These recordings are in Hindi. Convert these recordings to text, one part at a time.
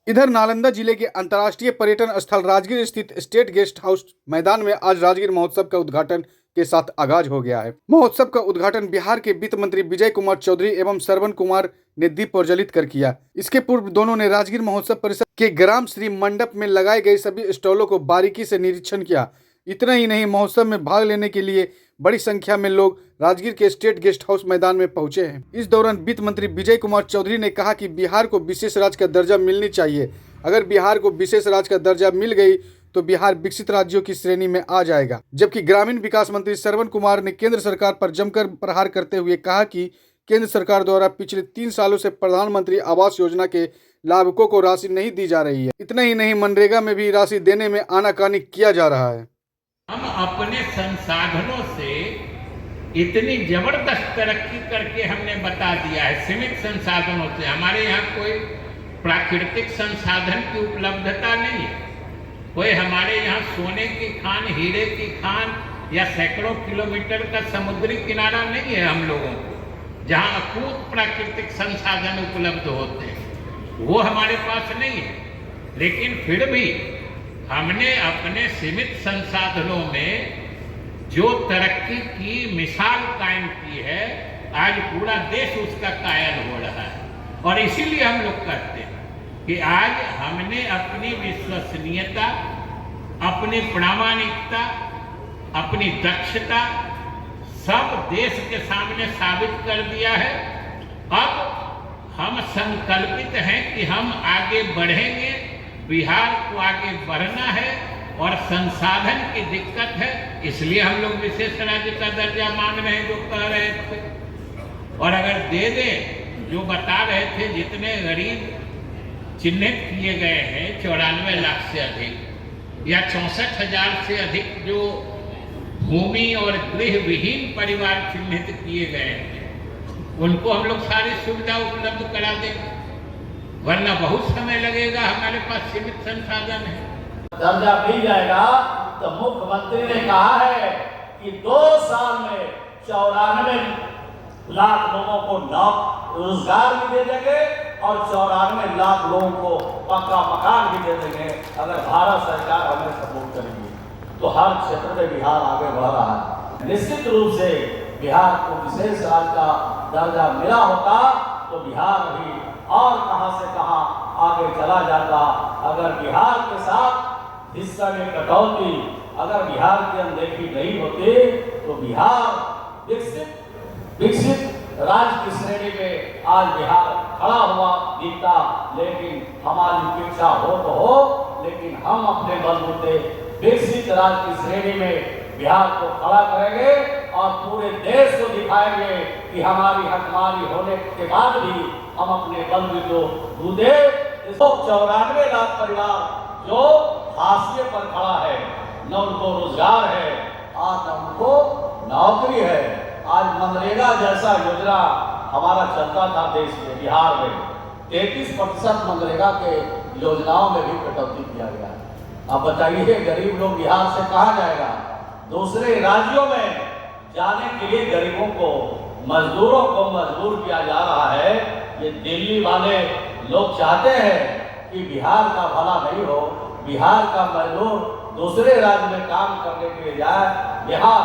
इधर नालंदा जिले के अंतर्राष्ट्रीय पर्यटन स्थल राजगीर स्थित स्टेट गेस्ट हाउस मैदान में आज राजगीर महोत्सव का उद्घाटन के साथ आगाज हो गया है। महोत्सव का उद्घाटन बिहार के वित्त मंत्री विजय कुमार चौधरी एवं श्रवण कुमार ने दीप प्रज्वलित कर किया। इसके पूर्व दोनों ने राजगीर महोत्सव परिसर के ग्राम श्री मंडप में लगाए गए सभी स्टॉलों को बारीकी से निरीक्षण किया। इतना ही नहीं, महोत्सव में भाग लेने के लिए बड़ी संख्या में लोग राजगीर के स्टेट गेस्ट हाउस मैदान में पहुंचे हैं। इस दौरान वित्त मंत्री विजय कुमार चौधरी ने कहा कि बिहार को विशेष राज्य का दर्जा मिलनी चाहिए। अगर बिहार को विशेष राज्य का दर्जा मिल गई तो बिहार विकसित राज्यों की श्रेणी में आ जाएगा। जबकि ग्रामीण विकास मंत्री श्रवण कुमार ने केंद्र सरकार पर जमकर प्रहार करते हुए कहा कि केंद्र सरकार द्वारा पिछले 3 सालों से प्रधानमंत्री आवास योजना के लाभुकों को राशि नहीं दी जा रही है। इतना ही नहीं, मनरेगा में भी राशि देने में आनाकानी किया जा रहा है। हम अपने संसाधनों से इतनी जबरदस्त तरक्की करके हमने बता दिया है। सीमित संसाधनों से, हमारे यहाँ कोई प्राकृतिक संसाधन की उपलब्धता नहीं है। कोई हमारे यहाँ सोने की खान, हीरे की खान या सैकड़ों किलोमीटर का समुद्री किनारा नहीं है हम लोगों को, जहाँ अकूत प्राकृतिक संसाधन उपलब्ध होते हैं, वो हमारे पास नहीं है। लेकिन फिर भी हमने अपने सीमित संसाधनों में जो तरक्की की मिसाल कायम की है, आज पूरा देश उसका कायल हो रहा है। और इसीलिए हम लोग कहते हैं कि आज हमने अपनी विश्वसनीयता, अपनी प्रामाणिकता, अपनी दक्षता सब देश के सामने साबित कर दिया है। अब हम संकल्पित हैं कि हम आगे बढ़ेंगे, बिहार को आगे बढ़ना है और संसाधन की दिक्कत है, इसलिए हम लोग विशेष राज्य का दर्जा मांग रहे हैं जो कह रहे थे। और अगर दे दें, जो बता रहे थे जितने गरीब चिन्हित किए गए हैं 94 लाख से अधिक या 64,000 से अधिक जो भूमि और गृह विहीन परिवार चिन्हित किए गए हैं, उनको हम लोग सारी सुविधा उपलब्ध करा देंगे, वरना बहुत समय लगेगा। हमारे पास सीमित संसाधन है। दर्जा मिल जाएगा तो मुख्यमंत्री ने कहा है कि 2 साल में 94 लाख लोगों को रोजगार भी दे देंगे और 94 लाख लोगों को पक्का मकान भी दे देंगे। अगर भारत सरकार हमें सपोर्ट करेगी तो हर क्षेत्र में बिहार आगे बढ़ रहा है। निश्चित रूप से बिहार को विशेष राज्य का दर्जा मिला होता तो बिहार अभी और कहां से कहां आगे चला जाता। अगर बिहार के साथ हिस्सा में कटौती, अगर बिहार की अनदेखी नहीं होती तो बिहार विकसित राज्य की श्रेणी में आज बिहार खड़ा हुआ दिखता। लेकिन हमारी इच्छा हो तो हो, लेकिन हम अपने बलबूते विकसित राज्य की श्रेणी में बिहार को खड़ा करेंगे और पूरे देश को दिखाएंगे कि हमारी हकमारी होने के बाद भी हम अपने बलबूते को दे। 94 लाख परिवार जो हाशिए पर खड़ा है, न उनको रोजगार है, आज न उनको नौकरी है। आज मनरेगा जैसा योजना हमारा चलता था देश में, बिहार में 33% मनरेगा के योजनाओं में भी कटौती किया गया है। अब बताइए, गरीब लोग बिहार से कहाँ जाएगा? दूसरे राज्यों में जाने के लिए गरीबों को, मजदूरों को मजबूर किया जा रहा है। ये दिल्ली वाले लोग चाहते हैं कि बिहार का भला नहीं हो, बिहार का मजदूर दूसरे राज्य में काम करने के लिए जाए, यहाँ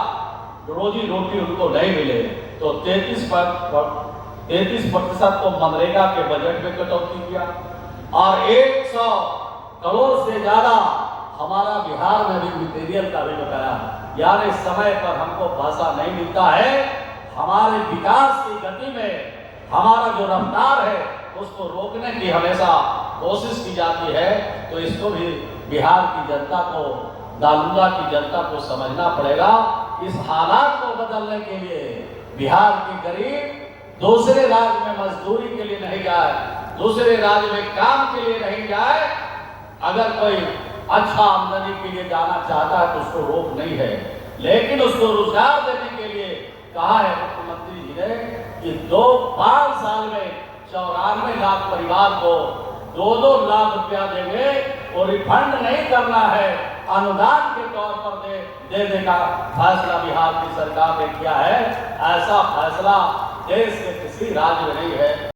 रोजी रोटी उनको नहीं मिले। तो 33% तो मनरेगा के बजट में कटौती किया और 100 करोड़ से ज्यादा हमारा बिहार में भी मटेरियल का भी बकाया। यानी समय पर हमको पैसा नहीं मिलता है। हमारे विकास की गति में हमारा जो रफ्तार है उसको रोकने की हमेशा कोशिश की जाती है। तो इसको भी बिहार की जनता को, नालंदा की जनता को समझना पड़ेगा। इस हालात को बदलने के लिए बिहार की गरीब दूसरे राज्य में मजदूरी के लिए नहीं जाए, दूसरे राज्य में काम के लिए नहीं जाए। अगर कोई अच्छा आमदनी के लिए जाना चाहता है तो उसको रोक नहीं है, लेकिन उसको रोजगार देने के लिए कहा है मुख्यमंत्री जी ने कि 5 साल में 94 लाख परिवार को 2-2 लाख रुपया देंगे। और रिफंड नहीं करना है, अनुदान के तौर पर देने का फैसला बिहार की सरकार ने किया है। ऐसा फैसला देश के किसी राज्य में नहीं है।